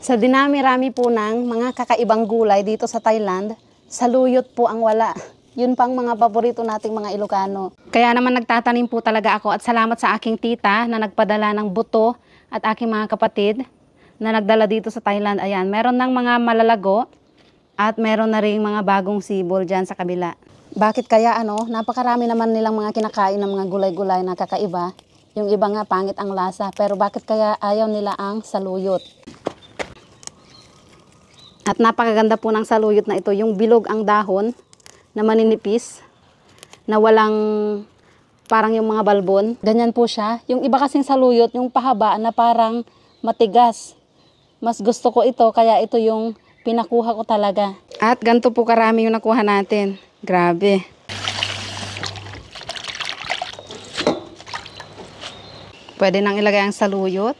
Sa dinami-rami po ng mga kakaibang gulay dito sa Thailand, saluyot po ang wala. Yun pang mga paborito nating mga Ilocano. Kaya naman nagtatanim po talaga ako at salamat sa aking tita na nagpadala ng buto at aking mga kapatid na nagdala dito sa Thailand. Ayan, meron ng mga malalago at meron na ring mga bagong sibol dyan sa kabila. Bakit kaya napakarami naman nilang mga kinakain ng mga gulay-gulay na kakaiba. Yung iba nga pangit ang lasa, pero bakit kaya ayaw nila ang saluyot? At napakaganda po ng saluyot na ito, yung bilog ang dahon na maninipis, na walang parang yung mga balbon. Ganyan po siya. Yung iba kasing saluyot, yung pahaba na parang matigas. Mas gusto ko ito, kaya ito yung pinakuha ko talaga. At ganito po karami yung nakuha natin. Grabe. Pwede nang ilagay ang saluyot.